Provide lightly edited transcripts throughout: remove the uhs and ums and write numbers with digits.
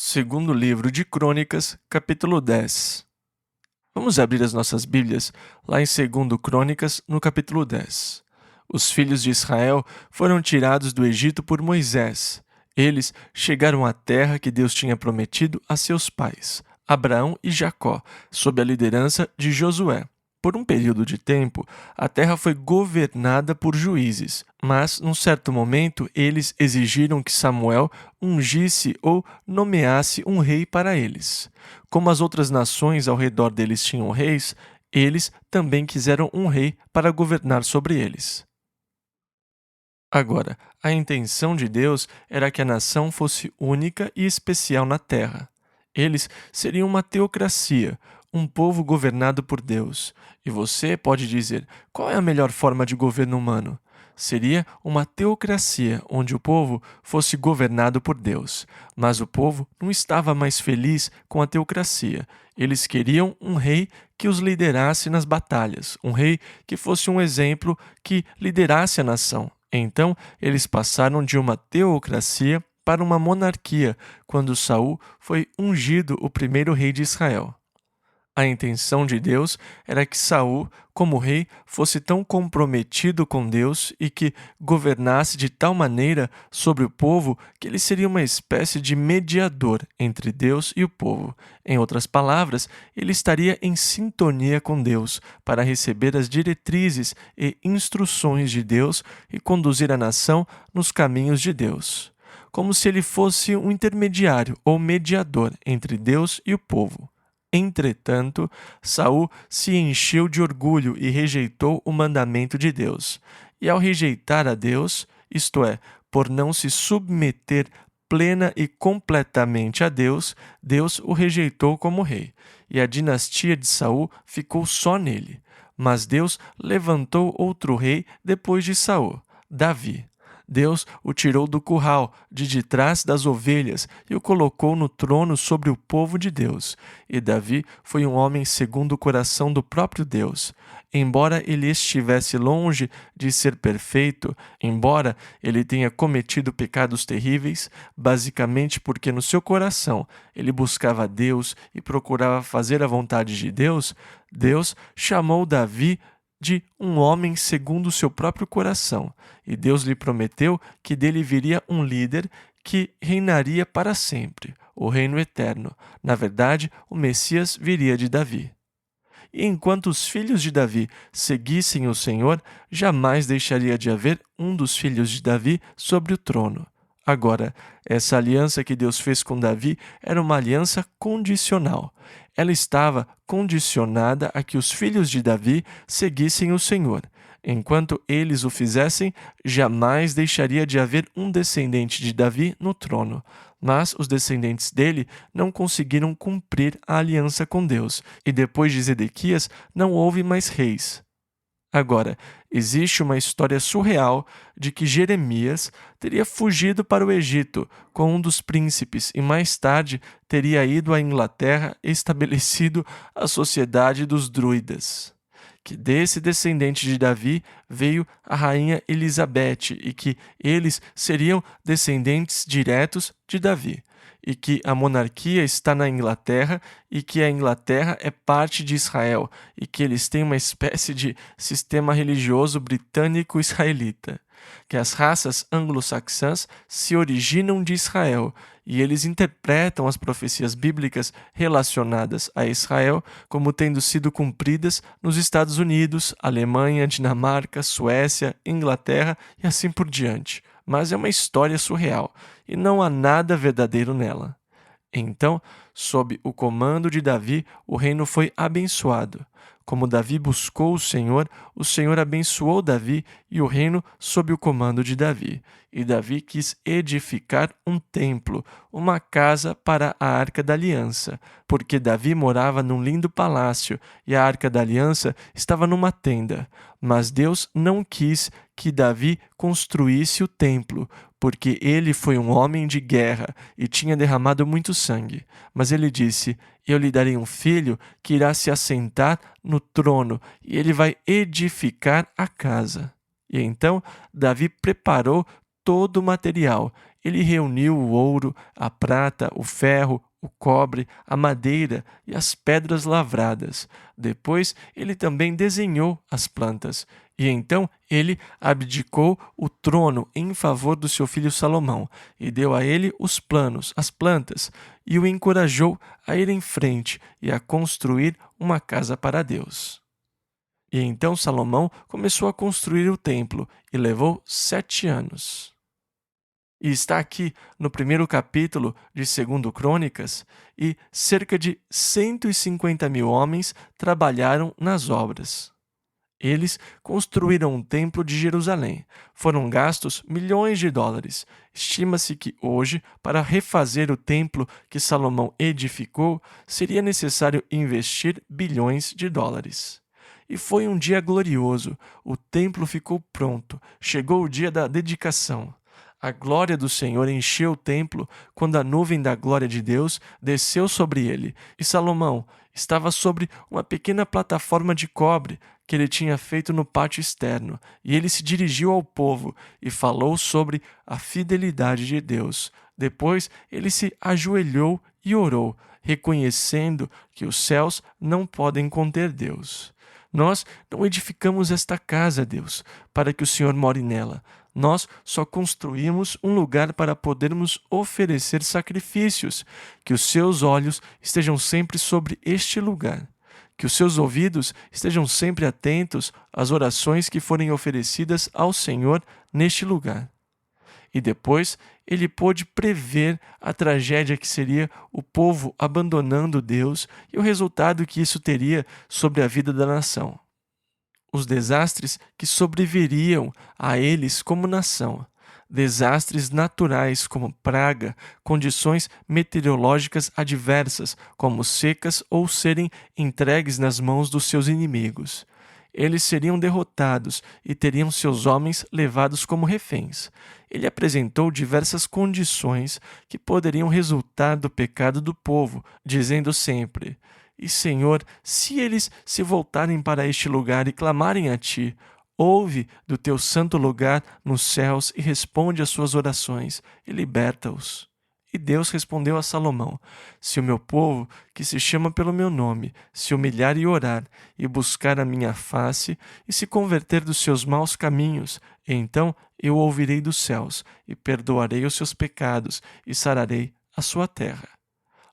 Segundo livro de Crônicas, capítulo 10. Vamos abrir as nossas Bíblias lá em 2 Crônicas, no capítulo 10. Os filhos de Israel foram tirados do Egito por Moisés. Eles chegaram à terra que Deus tinha prometido a seus pais, Abraão e Jacó, sob a liderança de Josué. Por um período de tempo, a terra foi governada por juízes, mas, num certo momento, eles exigiram que Samuel ungisse ou nomeasse um rei para eles. Como as outras nações ao redor deles tinham reis, eles também quiseram um rei para governar sobre eles. Agora, a intenção de Deus era que a nação fosse única e especial na terra. Eles seriam uma teocracia, um povo governado por Deus. E você pode dizer, qual é a melhor forma de governo humano? Seria uma teocracia onde o povo fosse governado por Deus. Mas o povo não estava mais feliz com a teocracia. Eles queriam um rei que os liderasse nas batalhas, um rei que fosse um exemplo que liderasse a nação. Então, eles passaram de uma teocracia para uma monarquia, quando Saul foi ungido o primeiro rei de Israel. A intenção de Deus era que Saul, como rei, fosse tão comprometido com Deus e que governasse de tal maneira sobre o povo que ele seria uma espécie de mediador entre Deus e o povo. Em outras palavras, ele estaria em sintonia com Deus para receber as diretrizes e instruções de Deus e conduzir a nação nos caminhos de Deus, como se ele fosse um intermediário ou mediador entre Deus e o povo. Entretanto, Saul se encheu de orgulho e rejeitou o mandamento de Deus. E ao rejeitar a Deus, isto é, por não se submeter plena e completamente a Deus, Deus o rejeitou como rei, e a dinastia de Saul ficou só nele. Mas Deus levantou outro rei depois de Saul, Davi. Deus o tirou do curral, de trás das ovelhas, e o colocou no trono sobre o povo de Deus. E Davi foi um homem segundo o coração do próprio Deus. Embora ele estivesse longe de ser perfeito, embora ele tenha cometido pecados terríveis, basicamente porque no seu coração ele buscava Deus e procurava fazer a vontade de Deus, Deus chamou Davi de um homem segundo o seu próprio coração, e Deus lhe prometeu que dele viria um líder que reinaria para sempre, o reino eterno. Na verdade, o Messias viria de Davi. E enquanto os filhos de Davi seguissem o Senhor, jamais deixaria de haver um dos filhos de Davi sobre o trono. Agora, essa aliança que Deus fez com Davi era uma aliança condicional. Ela estava condicionada a que os filhos de Davi seguissem o Senhor. Enquanto eles o fizessem, jamais deixaria de haver um descendente de Davi no trono. Mas os descendentes dele não conseguiram cumprir a aliança com Deus, e depois de Zedequias não houve mais reis. Agora, existe uma história surreal de que Jeremias teria fugido para o Egito com um dos príncipes e mais tarde teria ido à Inglaterra e estabelecido a sociedade dos druidas. Que desse descendente de Davi veio a rainha Elizabeth e que eles seriam descendentes diretos de Davi, e que a monarquia está na Inglaterra e que a Inglaterra é parte de Israel e que eles têm uma espécie de sistema religioso britânico-israelita, que as raças anglo-saxãs se originam de Israel e eles interpretam as profecias bíblicas relacionadas a Israel como tendo sido cumpridas nos Estados Unidos, Alemanha, Dinamarca, Suécia, Inglaterra e assim por diante. Mas é uma história surreal e não há nada verdadeiro nela. Então, sob o comando de Davi, o reino foi abençoado. Como Davi buscou o Senhor abençoou Davi e o reino sob o comando de Davi. E Davi quis edificar um templo, uma casa para a Arca da Aliança, porque Davi morava num lindo palácio e a Arca da Aliança estava numa tenda. Mas Deus não quis que Davi construísse o templo, porque ele foi um homem de guerra e tinha derramado muito sangue. Mas ele disse: eu lhe darei um filho que irá se assentar no trono e ele vai edificar a casa. E então Davi preparou todo o material ele reuniu o ouro, a prata, o ferro, o cobre, a madeira e as pedras lavradas. Depois, ele também desenhou as plantas. E então ele abdicou o trono em favor do seu filho Salomão e deu a ele os planos, as plantas, e o encorajou a ir em frente e a construir uma casa para Deus. E então Salomão começou a construir o templo e levou 7 anos. E está aqui no primeiro capítulo de 2 Crônicas, e cerca de 150.000 homens trabalharam nas obras. Eles construíram um templo de Jerusalém. Foram gastos milhões de dólares. Estima-se que hoje, para refazer o templo que Salomão edificou, seria necessário investir bilhões de dólares. E foi um dia glorioso. O templo ficou pronto. Chegou o dia da dedicação. A glória do Senhor encheu o templo quando a nuvem da glória de Deus desceu sobre ele. E Salomão estava sobre uma pequena plataforma de cobre que ele tinha feito no pátio externo. E ele se dirigiu ao povo e falou sobre a fidelidade de Deus. Depois ele se ajoelhou e orou, reconhecendo que os céus não podem conter Deus. Nós não edificamos esta casa, Deus, para que o Senhor more nela. Nós só construímos um lugar para podermos oferecer sacrifícios. Que os seus olhos estejam sempre sobre este lugar. Que os seus ouvidos estejam sempre atentos às orações que forem oferecidas ao Senhor neste lugar. E depois ele pôde prever a tragédia que seria o povo abandonando Deus e o resultado que isso teria sobre a vida da nação. Os desastres que sobreviriam a eles como nação. Desastres naturais como praga, condições meteorológicas adversas como secas ou serem entregues nas mãos dos seus inimigos. Eles seriam derrotados e teriam seus homens levados como reféns. Ele apresentou diversas condições que poderiam resultar do pecado do povo, dizendo sempre: E Senhor, se eles se voltarem para este lugar e clamarem a Ti, ouve do Teu santo lugar nos céus e responde às suas orações e liberta-os. E Deus respondeu a Salomão: Se o meu povo, que se chama pelo meu nome, se humilhar e orar, e buscar a minha face, e se converter dos seus maus caminhos, então eu ouvirei dos céus, e perdoarei os seus pecados, e sararei a sua terra.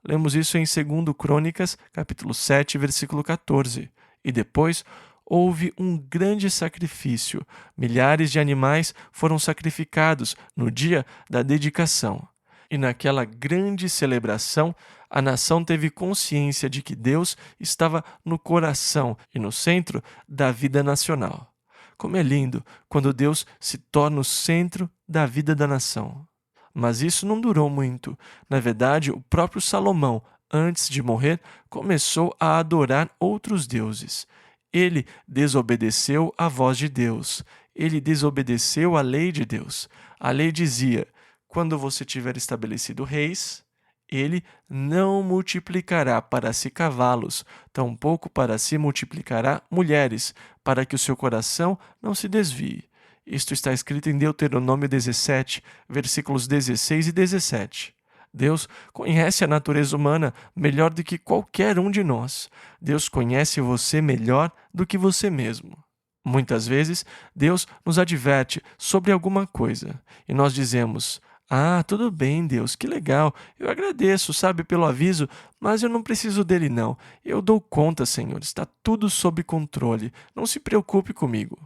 Lemos isso em 2 Crônicas, capítulo 7, versículo 14. E depois houve um grande sacrifício. Milhares de animais foram sacrificados no dia da dedicação. E naquela grande celebração, a nação teve consciência de que Deus estava no coração e no centro da vida nacional. Como é lindo quando Deus se torna o centro da vida da nação. Mas isso não durou muito. Na verdade, o próprio Salomão, antes de morrer, começou a adorar outros deuses. Ele desobedeceu à voz de Deus. Ele desobedeceu à lei de Deus. A lei dizia: quando você tiver estabelecido reis, ele não multiplicará para si cavalos, tampouco para si multiplicará mulheres, para que o seu coração não se desvie. Isto está escrito em Deuteronômio 17, versículos 16 e 17. Deus conhece a natureza humana melhor do que qualquer um de nós. Deus conhece você melhor do que você mesmo. Muitas vezes, Deus nos adverte sobre alguma coisa e nós dizemos: Ah, tudo bem, Deus, que legal. Eu agradeço, sabe, pelo aviso, mas eu não preciso dele, não. Eu dou conta, Senhor, está tudo sob controle. Não se preocupe comigo.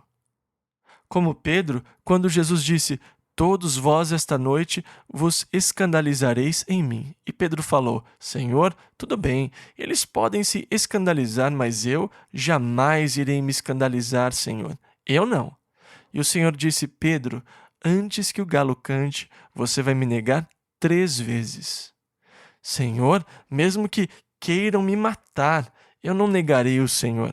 Como Pedro, quando Jesus disse: Todos vós esta noite vos escandalizareis em mim. E Pedro falou: Senhor, tudo bem, eles podem se escandalizar, mas eu jamais irei me escandalizar, Senhor. Eu não. E o Senhor disse: Pedro, antes que o galo cante, você vai me negar 3 vezes. Senhor, mesmo que queiram me matar, eu não negarei o Senhor.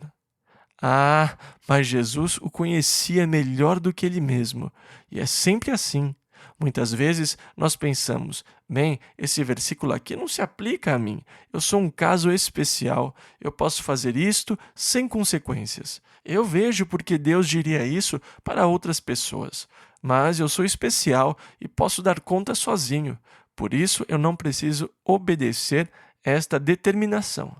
Ah, mas Jesus o conhecia melhor do que ele mesmo. E é sempre assim. Muitas vezes nós pensamos: bem, esse versículo aqui não se aplica a mim. Eu sou um caso especial. Eu posso fazer isto sem consequências. Eu vejo porque Deus diria isso para outras pessoas. mas eu sou especial e posso dar conta sozinho. Por isso eu não preciso obedecer esta determinação.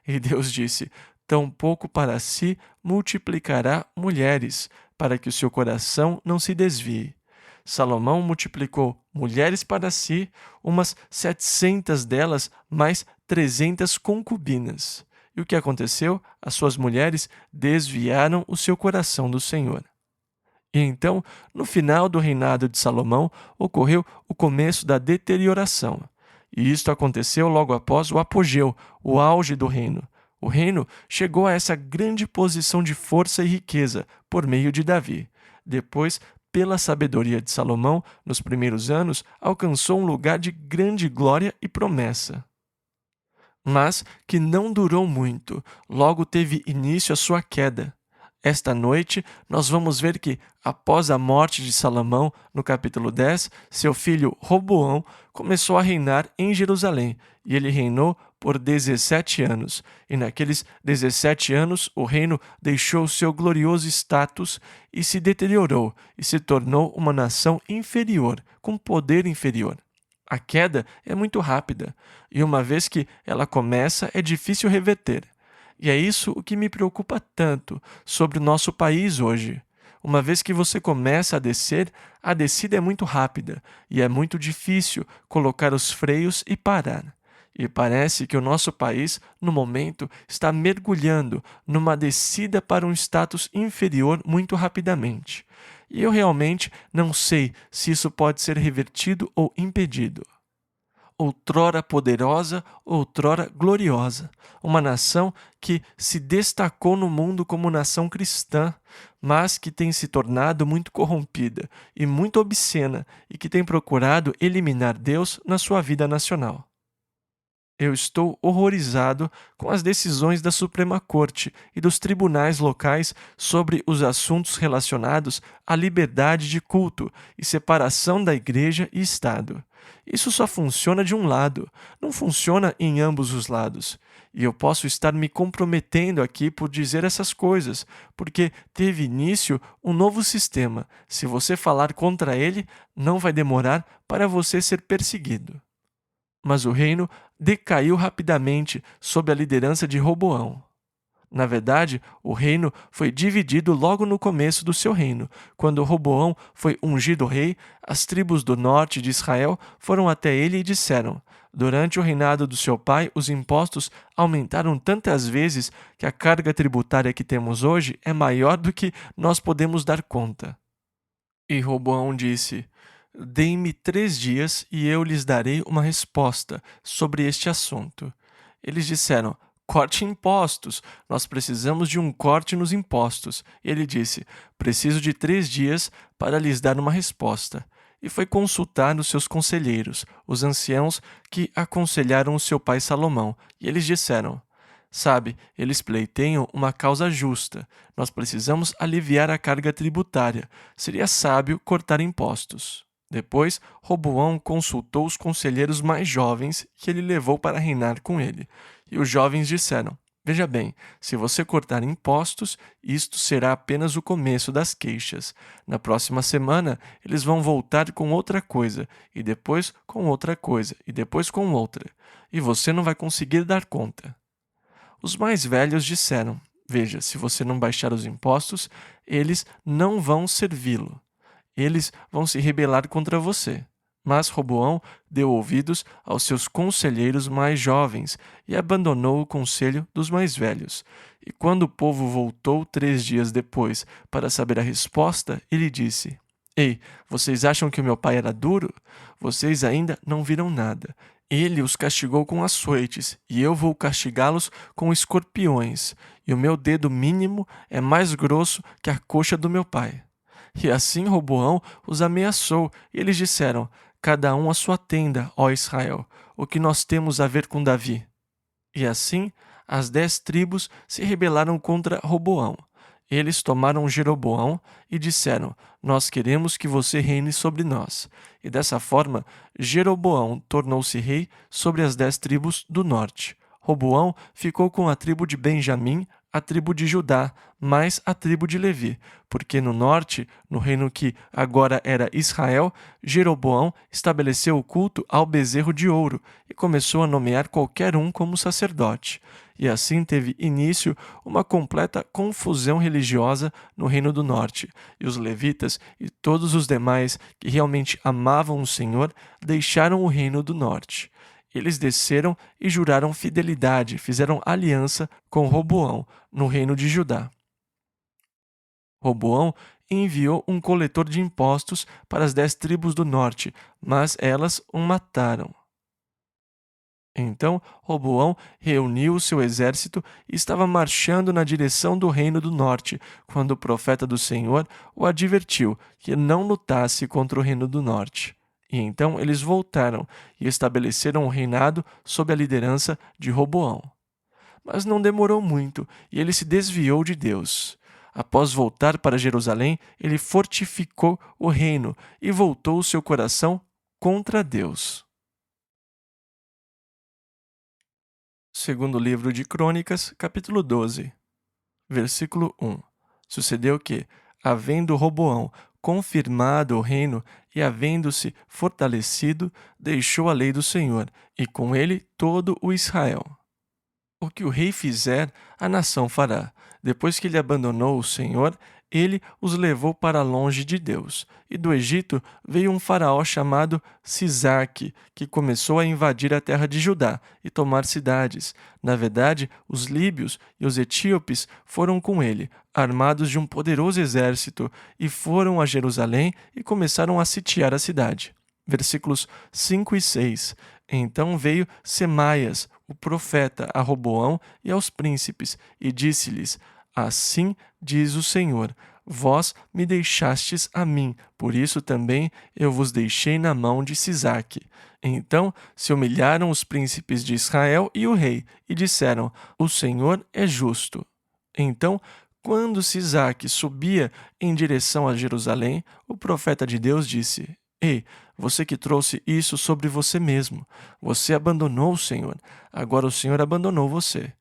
E Deus disse: tampouco para si multiplicará mulheres, para que o seu coração não se desvie. Salomão multiplicou mulheres para si, umas 700 delas, mais 300 concubinas. E o que aconteceu? As suas mulheres desviaram o seu coração do Senhor. E então, no final do reinado de Salomão, ocorreu o começo da deterioração. E isto aconteceu logo após o apogeu, o auge do reino. O reino chegou a essa grande posição de força e riqueza por meio de Davi. Depois, pela sabedoria de Salomão, nos primeiros anos, alcançou um lugar de grande glória e promessa. Mas que não durou muito, logo teve início a sua queda. Esta noite, nós vamos ver que, após a morte de Salomão, no capítulo 10, seu filho Roboão começou a reinar em Jerusalém, e ele reinou por 17 anos. E naqueles 17 anos, o reino deixou seu glorioso status e se deteriorou, e se tornou uma nação inferior, com poder inferior. A queda é muito rápida, e uma vez que ela começa, é difícil reverter. E é isso o que me preocupa tanto sobre o nosso país hoje. Uma vez que você começa a descida é muito rápida e é muito difícil colocar os freios e parar. E parece que o nosso país, no momento, está mergulhando numa descida para um status inferior muito rapidamente. E eu realmente não sei se isso pode ser revertido ou impedido. Outrora poderosa, outrora gloriosa, uma nação que se destacou no mundo como nação cristã, mas que tem se tornado muito corrompida e muito obscena e que tem procurado eliminar Deus na sua vida nacional. Eu estou horrorizado com as decisões da Suprema Corte e dos tribunais locais sobre os assuntos relacionados à liberdade de culto e separação da Igreja e Estado. Isso só funciona de um lado, não funciona em ambos os lados. E eu posso estar me comprometendo aqui por dizer essas coisas, porque teve início um novo sistema. Se você falar contra ele, não vai demorar para você ser perseguido. Mas o reino decaiu rapidamente sob a liderança de Roboão. Na verdade, o reino foi dividido logo no começo do seu reino. Quando Roboão foi ungido rei, as tribos do norte de Israel foram até ele e disseram: durante o reinado do seu pai, os impostos aumentaram tantas vezes que a carga tributária que temos hoje é maior do que nós podemos dar conta. E Roboão disse: deem-me 3 dias e eu lhes darei uma resposta sobre este assunto. Eles disseram: corte impostos, nós precisamos de um corte nos impostos. Ele disse: preciso de 3 dias para lhes dar uma resposta. E foi consultar os seus conselheiros, os anciãos que aconselharam o seu pai Salomão. E eles disseram: sabe, eles pleiteiam uma causa justa. Nós precisamos aliviar a carga tributária. Seria sábio cortar impostos. Depois, Roboão consultou os conselheiros mais jovens que ele levou para reinar com ele. E os jovens disseram: veja bem, se você cortar impostos, isto será apenas o começo das queixas. Na próxima semana, eles vão voltar com outra coisa, e depois com outra coisa, e depois com outra. E você não vai conseguir dar conta. Os mais velhos disseram: veja, se você não baixar os impostos, eles não vão servi-lo. Eles vão se rebelar contra você. Mas Roboão deu ouvidos aos seus conselheiros mais jovens e abandonou o conselho dos mais velhos. E quando o povo voltou 3 dias depois para saber a resposta, ele disse: ei, vocês acham que o meu pai era duro? Vocês ainda não viram nada. Ele os castigou com açoites, e eu vou castigá-los com escorpiões, e o meu dedo mínimo é mais grosso que a coxa do meu pai. E assim Roboão os ameaçou, e eles disseram: cada um a sua tenda, ó Israel, o que nós temos a ver com Davi? E assim as 10 tribos se rebelaram contra Roboão. Eles tomaram Jeroboão e disseram: nós queremos que você reine sobre nós. E dessa forma, Jeroboão tornou-se rei sobre as 10 tribos do norte. Roboão ficou com a tribo de Benjamim a tribo de Judá, mais a tribo de Levi, porque no norte, no reino que agora era Israel, Jeroboão estabeleceu o culto ao bezerro de ouro e começou a nomear qualquer um como sacerdote. E assim teve início uma completa confusão religiosa no reino do norte, e os levitas e todos os demais que realmente amavam o Senhor deixaram o reino do norte. Eles desceram e juraram fidelidade, fizeram aliança com Roboão, no reino de Judá. Roboão enviou um coletor de impostos para as 10 tribos do norte, mas elas o mataram. Então Roboão reuniu o seu exército e estava marchando na direção do reino do norte, quando o profeta do Senhor o advertiu que não lutasse contra o reino do norte. E então eles voltaram e estabeleceram um reinado sob a liderança de Roboão. Mas não demorou muito e ele se desviou de Deus. Após voltar para Jerusalém, ele fortificou o reino e voltou o seu coração contra Deus. Segundo livro de Crônicas, capítulo 12, versículo 1. Sucedeu que, havendo Roboão confirmado o reino e havendo-se fortalecido, deixou a lei do Senhor, e com ele todo o Israel. O que o rei fizer, a nação fará. Depois que ele abandonou o Senhor, ele os levou para longe de Deus. E do Egito veio um faraó chamado Sisaque, que começou a invadir a terra de Judá e tomar cidades. Na verdade, os líbios e os etíopes foram com ele, armados de um poderoso exército, e foram a Jerusalém e começaram a sitiar a cidade. Versículos 5 e 6. Então veio Semaias, o profeta, a Roboão e aos príncipes, e disse-lhes: Assim diz o Senhor: Vós me deixastes a mim, por isso também eu vos deixei na mão de Sisaque. Então se humilharam os príncipes de Israel e o rei, e disseram: O Senhor é justo. Então, quando Sisaque subia em direção a Jerusalém, o profeta de Deus disse: Ei, você que trouxe isso sobre você mesmo. Você abandonou o Senhor. Agora o Senhor abandonou você.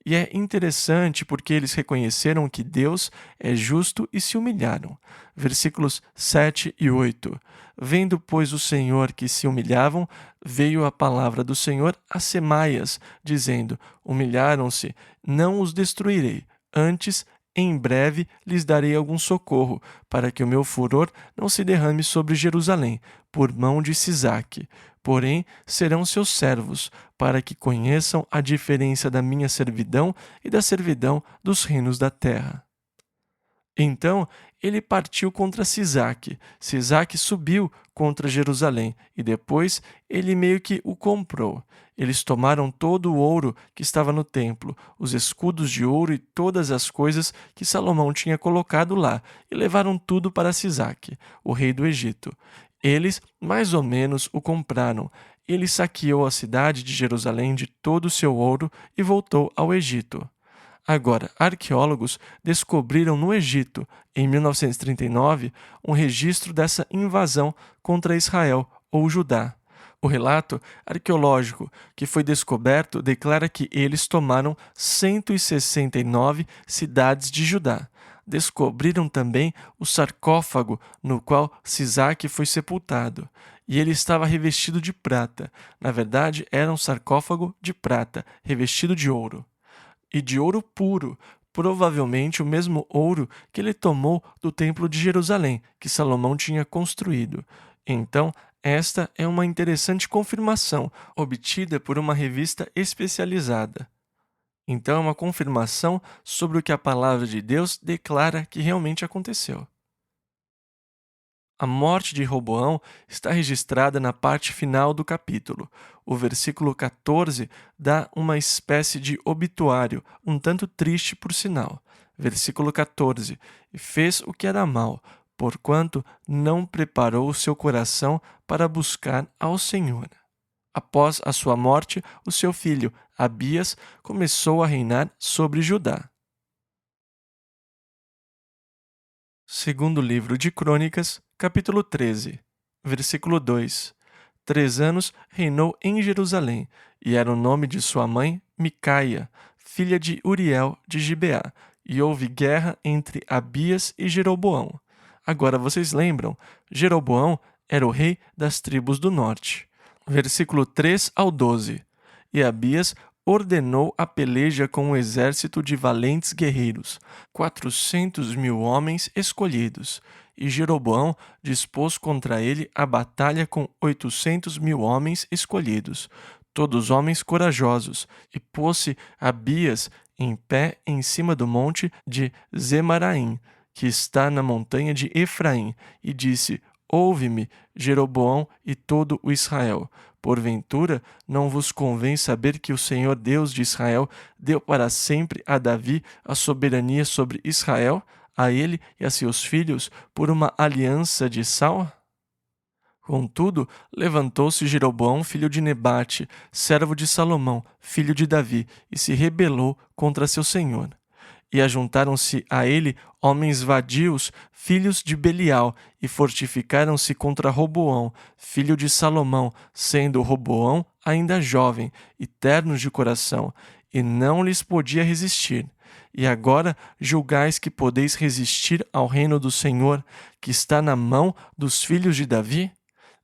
E é interessante porque eles reconheceram que Deus é justo e se humilharam. Versículos 7 e 8. Vendo, pois, o Senhor que se humilhavam, veio a palavra do Senhor a Semaias, dizendo: Humilharam-se, não os destruirei. Antes, em breve lhes darei algum socorro, para que o meu furor não se derrame sobre Jerusalém, por mão de Sisaque. Porém, serão seus servos, para que conheçam a diferença da minha servidão e da servidão dos reinos da terra. Então ele partiu contra Sisaque. Sisaque subiu contra Jerusalém e depois ele meio que o comprou. Eles tomaram todo o ouro que estava no templo, os escudos de ouro e todas as coisas que Salomão tinha colocado lá, e levaram tudo para Sisaque, o rei do Egito. Eles mais ou menos o compraram. Ele saqueou a cidade de Jerusalém de todo o seu ouro e voltou ao Egito. Agora, arqueólogos descobriram no Egito, em 1939, um registro dessa invasão contra Israel ou Judá. O relato arqueológico que foi descoberto declara que eles tomaram 169 cidades de Judá. Descobriram também o sarcófago no qual Sisaque foi sepultado, e ele estava revestido de prata. Na verdade, era um sarcófago de prata, revestido de ouro. E de ouro puro, provavelmente o mesmo ouro que ele tomou do templo de Jerusalém, que Salomão tinha construído. Então, esta é uma interessante confirmação, obtida por uma revista especializada. Então, é uma confirmação sobre o que a palavra de Deus declara que realmente aconteceu. A morte de Roboão está registrada na parte final do capítulo. O versículo 14 dá uma espécie de obituário, um tanto triste por sinal. Versículo 14: E fez o que era mal, porquanto não preparou o seu coração para buscar ao Senhor. Após a sua morte, o seu filho, Abias, começou a reinar sobre Judá. Segundo livro de Crônicas, capítulo 13, versículo 2. 3 anos reinou em Jerusalém, e era o nome de sua mãe Micaia, filha de Uriel de Gibeá, e houve guerra entre Abias e Jeroboão. Agora vocês lembram, Jeroboão era o rei das tribos do norte. Versículo 3 ao 12. E Abias ordenou a peleja com um exército de valentes guerreiros, 400.000 homens escolhidos. E Jeroboão dispôs contra ele a batalha com 800.000 homens escolhidos, todos homens corajosos, e pôs-se Abias em pé em cima do monte de Zemaraim, que está na montanha de Efraim, e disse: Ouve-me, Jeroboão e todo o Israel. Porventura, não vos convém saber que o Senhor Deus de Israel deu para sempre a Davi a soberania sobre Israel, a ele e a seus filhos, por uma aliança de sal? Contudo, levantou-se Jeroboão, filho de Nebate, servo de Salomão, filho de Davi, e se rebelou contra seu senhor. E ajuntaram-se a ele homens vadios, filhos de Belial, e fortificaram-se contra Roboão, filho de Salomão, sendo Roboão ainda jovem e terno de coração, e não lhes podia resistir. E agora julgais que podeis resistir ao reino do Senhor, que está na mão dos filhos de Davi?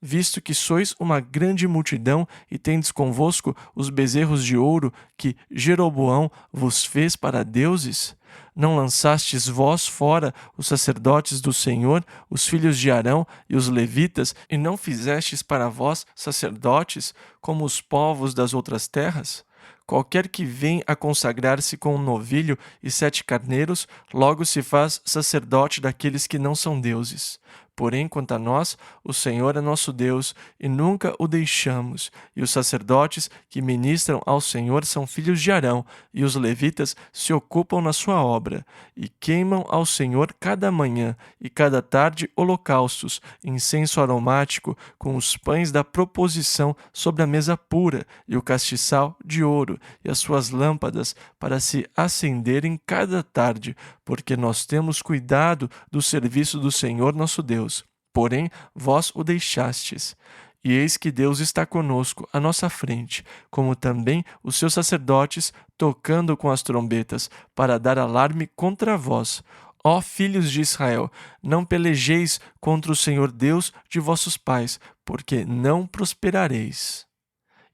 Visto que sois uma grande multidão e tendes convosco os bezerros de ouro que Jeroboão vos fez para deuses? Não lançastes vós fora os sacerdotes do Senhor, os filhos de Arão e os levitas, e não fizestes para vós sacerdotes como os povos das outras terras? Qualquer que vem a consagrar-se com um novilho e 7 carneiros, logo se faz sacerdote daqueles que não são deuses. Porém, quanto a nós, o Senhor é nosso Deus, e nunca o deixamos. E os sacerdotes que ministram ao Senhor são filhos de Arão, e os levitas se ocupam na sua obra, e queimam ao Senhor cada manhã e cada tarde holocaustos, incenso aromático, com os pães da proposição sobre a mesa pura, e o castiçal de ouro, e as suas lâmpadas, para se acenderem cada tarde, porque nós temos cuidado do serviço do Senhor nosso Deus. Porém, vós o deixastes. E eis que Deus está conosco, à nossa frente, como também os seus sacerdotes, tocando com as trombetas, para dar alarme contra vós. Ó filhos de Israel, não pelejeis contra o Senhor Deus de vossos pais, porque não prosperareis.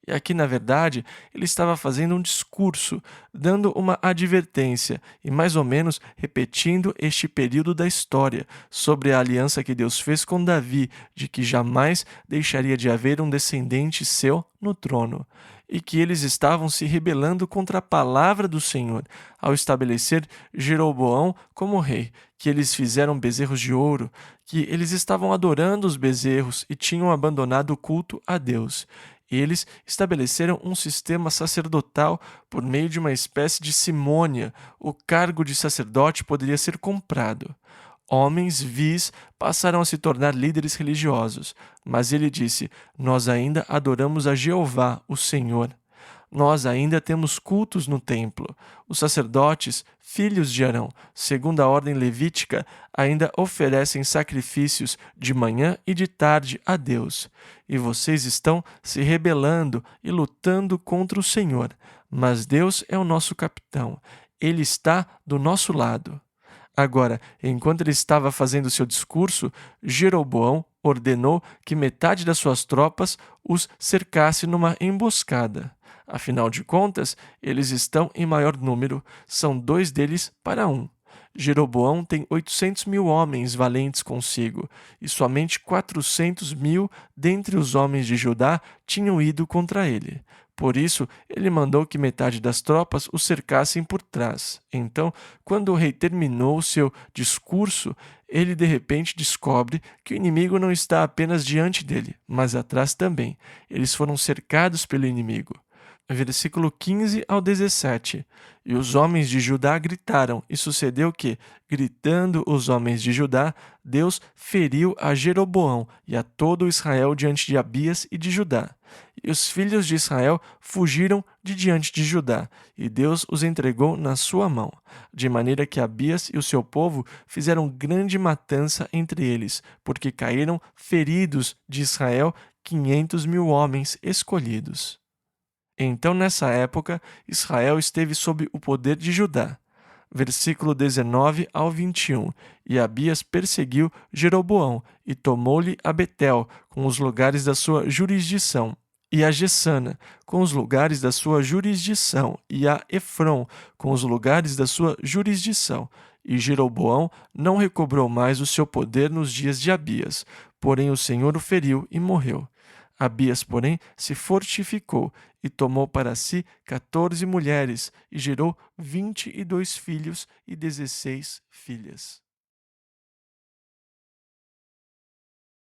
E aqui, na verdade, ele estava fazendo um discurso, dando uma advertência e mais ou menos repetindo este período da história sobre a aliança que Deus fez com Davi, de que jamais deixaria de haver um descendente seu no trono, e que eles estavam se rebelando contra a palavra do Senhor ao estabelecer Jeroboão como rei, que eles fizeram bezerros de ouro, que eles estavam adorando os bezerros e tinham abandonado o culto a Deus. Eles estabeleceram um sistema sacerdotal por meio de uma espécie de simônia. O cargo de sacerdote poderia ser comprado. Homens vis passaram a se tornar líderes religiosos, mas ele disse: Nós ainda adoramos a Jeová, o Senhor. Nós ainda temos cultos no templo. Os sacerdotes, filhos de Arão, segundo a ordem levítica, ainda oferecem sacrifícios de manhã e de tarde a Deus. E vocês estão se rebelando e lutando contra o Senhor. Mas Deus é o nosso capitão. Ele está do nosso lado. Agora, enquanto ele estava fazendo seu discurso, Jeroboão ordenou que metade das suas tropas os cercasse numa emboscada. Afinal de contas, eles estão em maior número, são 2 deles para 1. Jeroboão tem 800.000 homens valentes consigo, e somente 400.000 dentre os homens de Judá tinham ido contra ele. Por isso, ele mandou que metade das tropas o cercassem por trás. Então, quando o rei terminou seu discurso, ele de repente descobre que o inimigo não está apenas diante dele, mas atrás também. Eles foram cercados pelo inimigo. Versículo 15 ao 17. E os homens de Judá gritaram, e sucedeu que, gritando os homens de Judá, Deus feriu a Jeroboão e a todo Israel diante de Abias e de Judá. E os filhos de Israel fugiram de diante de Judá, e Deus os entregou na sua mão, de maneira que Abias e o seu povo fizeram grande matança entre eles, porque caíram feridos de Israel 500.000 homens escolhidos. Então, nessa época, Israel esteve sob o poder de Judá. Versículo 19 ao 21. E Abias perseguiu Jeroboão e tomou-lhe a Betel, com os lugares da sua jurisdição, e a Jessana, com os lugares da sua jurisdição, e a Efron, com os lugares da sua jurisdição. E Jeroboão não recobrou mais o seu poder nos dias de Abias, porém o Senhor o feriu e morreu. Abias, porém, se fortificou e tomou para si 14 mulheres e gerou 22 filhos e 16 filhas.